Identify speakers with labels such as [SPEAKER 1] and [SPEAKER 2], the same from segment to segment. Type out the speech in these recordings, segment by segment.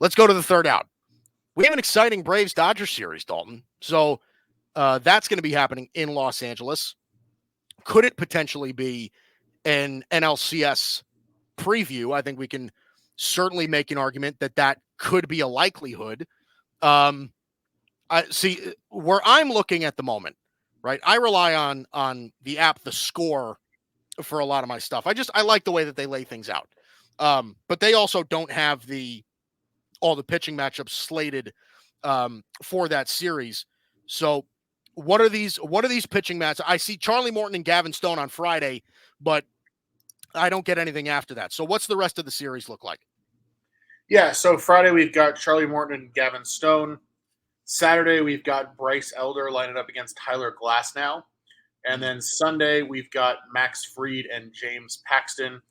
[SPEAKER 1] let's go to the third out. We have an exciting Braves-Dodgers series, Dalton. So that's going to be happening in Los Angeles. Could it potentially be an NLCS preview? I think we can certainly make an argument that could be a likelihood. I see where I'm looking at the moment, right? I rely on the app, The Score, for a lot of my stuff. I like the way that they lay things out. But they also don't have all the pitching matchups slated for that series. So what are these pitching matches? I see Charlie Morton and Gavin Stone on Friday, but I don't get anything after that. So what's the rest of the series look like?
[SPEAKER 2] Yeah, so Friday we've got Charlie Morton and Gavin Stone. Saturday we've got Bryce Elder lining up against Tyler Glasnow. And then Sunday we've got Max Fried and James Paxton.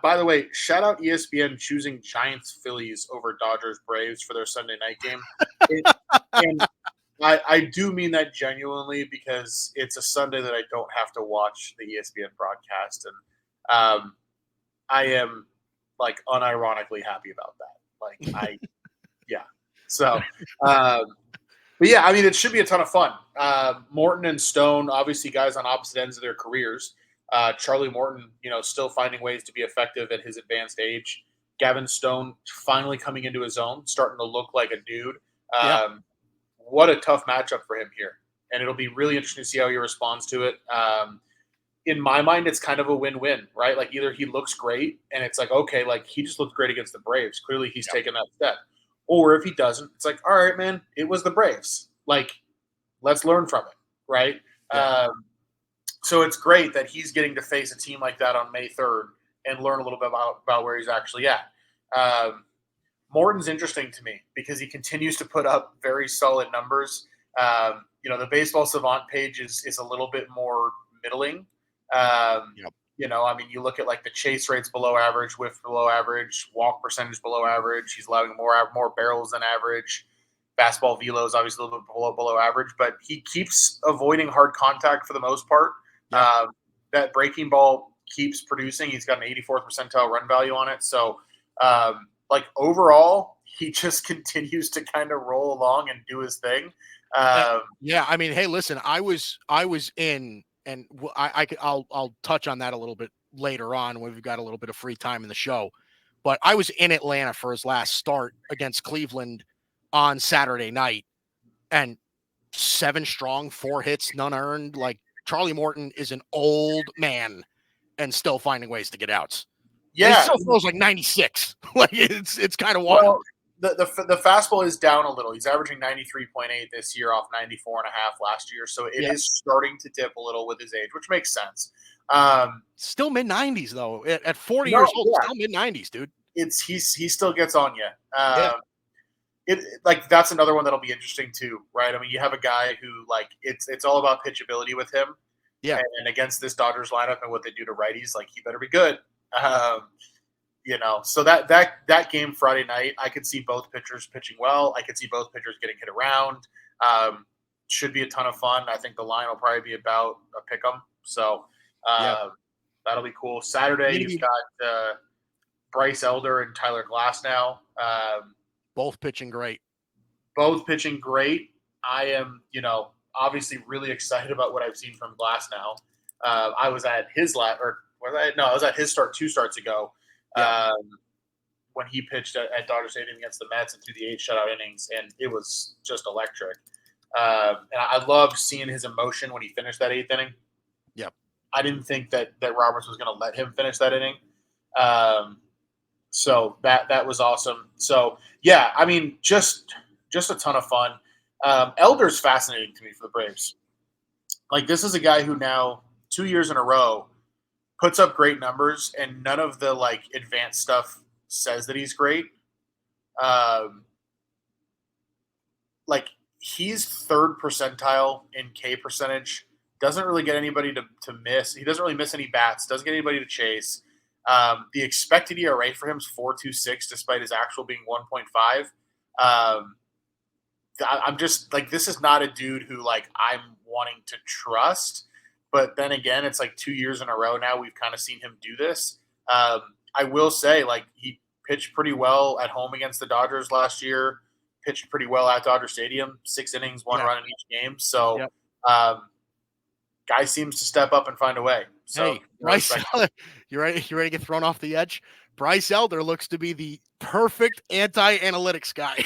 [SPEAKER 2] By the way, shout out ESPN choosing Giants Phillies over Dodgers Braves for their Sunday night game. And I do mean that genuinely because it's a Sunday that I don't have to watch the ESPN broadcast, and I am like unironically happy about that. Yeah. So, but yeah, I mean, it should be a ton of fun. Morton and Stone, obviously, guys on opposite ends of their careers. Charlie Morton, still finding ways to be effective at his advanced age. Gavin Stone finally coming into his own, starting to look like a dude. What a tough matchup for him here. And it'll be really interesting to see how he responds to it. In my mind, it's kind of a win-win, right? Like either he looks great and it's like, okay, like he just looked great against the Braves. Clearly he's taken that step. Or if he doesn't, it's like, all right, man, it was the Braves. Like, let's learn from it, right? So it's great that he's getting to face a team like that on May 3rd and learn a little bit about where he's actually at. Morton's interesting to me because he continues to put up very solid numbers. The Baseball Savant page is a little bit more middling. I mean, you look at like the chase rates below average, whiff below average, walk percentage below average. He's allowing more barrels than average. Fastball velo is obviously a little bit below average, but he keeps avoiding hard contact for the most part. That breaking ball keeps producing. He's got an 84th percentile run value on it. So, overall, he just continues to kind of roll along and do his thing.
[SPEAKER 1] I mean, hey, listen, I was in, and I'll touch on that a little bit later on when we've got a little bit of free time in the show. But I was in Atlanta for his last start against Cleveland on Saturday night, and 7 strong, 4 hits, none earned. Like, Charlie Morton is an old man and still finding ways to get outs. Yeah, he still throws like 96. Like it's kind of wild.
[SPEAKER 2] Well, the fastball is down a little. He's averaging 93.8 this year off 94.5 last year, so it is starting to dip a little with his age, which makes sense.
[SPEAKER 1] Still mid 90s though. At 40 years old, still mid 90s, dude.
[SPEAKER 2] He still gets on you. That's another one that'll be interesting too, right? I mean, you have a guy who like it's all about pitchability with him. Yeah. And against this Dodgers lineup and what they do to righties, like he better be good. So that game Friday night, I could see both pitchers pitching well. I could see both pitchers getting hit around. Should be a ton of fun. I think the line will probably be about a pick 'em. So that'll be cool. Saturday, you've got Bryce Elder and Tyler Glasnow.
[SPEAKER 1] Both pitching great.
[SPEAKER 2] I am, obviously really excited about what I've seen from Glasnow. I was at his I was at his start 2 starts ago when he pitched at Dodger Stadium against the Mets and threw the 8 shutout innings, and it was just electric. And I loved seeing his emotion when he finished that 8th inning.
[SPEAKER 1] Yep.
[SPEAKER 2] I didn't think that Roberts was going to let him finish that inning. So that was awesome. So, yeah, I mean, just a ton of fun. Elder's fascinating to me for the Braves. Like, this is a guy who now 2 years in a row puts up great numbers, and none of the like advanced stuff says that he's great. Like, he's 3rd percentile in K percentage. Doesn't really get anybody to miss. He doesn't really miss any bats. Doesn't get anybody to chase. The expected ERA for him is 4.26, despite his actual being 1.5. I'm just like, this is not a dude who like I'm wanting to trust. But then again, it's like 2 years in a row now we've kind of seen him do this. I will say, like, he pitched pretty well at home against the Dodgers last year. Pitched pretty well at Dodger Stadium, 6 innings, 1 run in each game. So, guy seems to step up and find a way. So,
[SPEAKER 1] hey, Bryce, you ready to get thrown off the edge? Bryce Elder looks to be the perfect anti-analytics guy.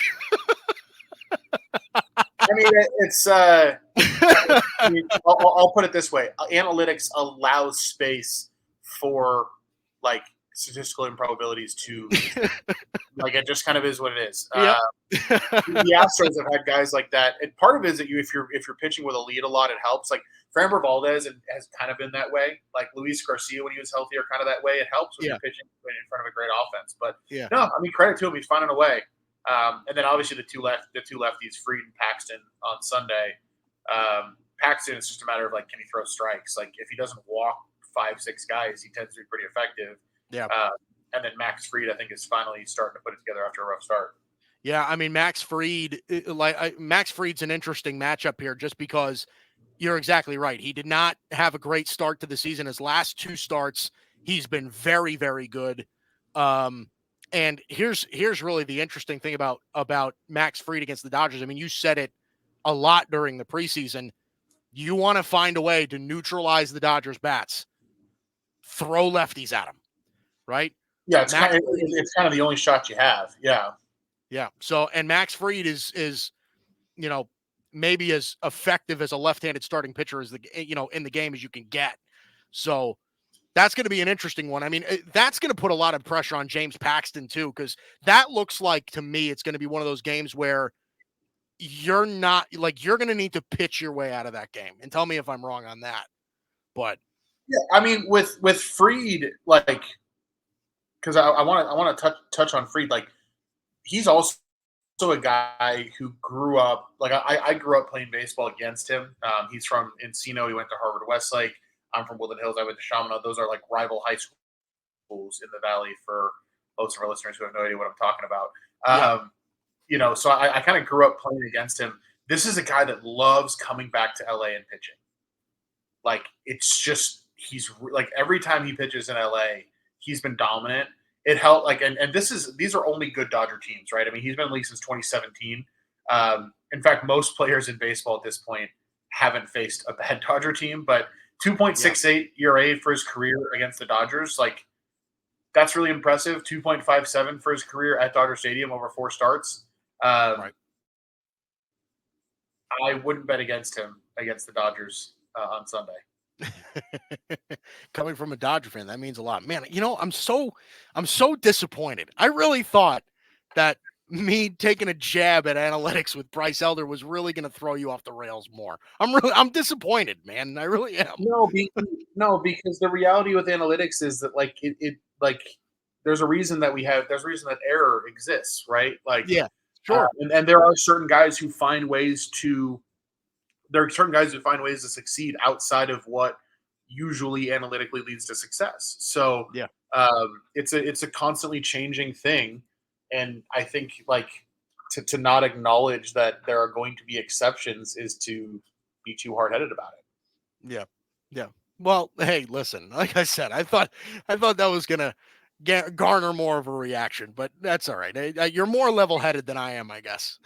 [SPEAKER 2] I mean, it's. I'll put it this way: analytics allows space for like statistical improbabilities to, like, it just kind of is what it is. The Astros have had guys like that, and part of it is that if you're pitching with a lead a lot, it helps. Like Framber Valdez has kind of been that way. Like Luis Garcia when he was healthy, are kind of that way. It helps when you're pitching in front of a great offense. But no, I mean, credit to him, he's finding a way. And then obviously the two lefties, Fried and Paxton on Sunday. Paxton, it's just a matter of like, can he throw strikes? Like if he doesn't walk 5-6 guys, he tends to be pretty effective. And then Max Fried, I think, is finally starting to put it together after a rough start.
[SPEAKER 1] Yeah, I mean, Max Fried, Max Fried's an interesting matchup here just because you're exactly right. He did not have a great start to the season. His last 2 starts, he's been very, very good. And here's really the interesting thing about Max Fried against the Dodgers. I mean, you said it a lot during the preseason. You want to find a way to neutralize the Dodgers bats. Throw lefties at them, right?
[SPEAKER 2] Yeah, it's kind of the only shot you have. Yeah.
[SPEAKER 1] So, and Max Fried is maybe as effective as a left-handed starting pitcher as in the game as you can get. So that's going to be an interesting one. I mean, that's going to put a lot of pressure on James Paxton too, because that looks like, to me, it's going to be one of those games where you're going to need to pitch your way out of that game. And tell me if I'm wrong on that. But
[SPEAKER 2] yeah, I mean, with Fried, like, because I want to touch on Fried, like he's also a guy who grew up, like I grew up playing baseball against him. He's from Encino. He went to Harvard Westlake. I'm from Woodland Hills. I went to Chaminade. Those are like rival high schools in the Valley for most of our listeners who have no idea what I'm talking about. So I kind of grew up playing against him. This is a guy that loves coming back to LA and pitching. Like, it's just, he's like, every time he pitches in LA, he's been dominant. It helped, like, and these are only good Dodger teams, right? I mean, he's been in the league since 2017. In fact, most players in baseball at this point haven't faced a bad Dodger team, but 2.68 ERA for his career against the Dodgers, like, that's really impressive. 2.57 for his career at Dodger Stadium over 4 starts.
[SPEAKER 1] right.
[SPEAKER 2] I wouldn't bet against him against the Dodgers on Sunday.
[SPEAKER 1] Coming from a Dodger fan, that means a lot, man. I'm so disappointed. I really thought that me taking a jab at analytics with Bryce Elder was really going to throw you off the rails more. I'm disappointed, man. I really am.
[SPEAKER 2] No, because the reality with analytics is that like it there's a reason that error exists, right? Like,
[SPEAKER 1] yeah, sure.
[SPEAKER 2] And there are certain guys who find ways to succeed outside of what usually analytically leads to success. So it's a constantly changing thing. And I think like to not acknowledge that there are going to be exceptions is to be too hard-headed about it.
[SPEAKER 1] Yeah. Well, hey, listen, like I said, I thought that was going to garner more of a reaction, but that's all right. You're more level-headed than I am, I guess.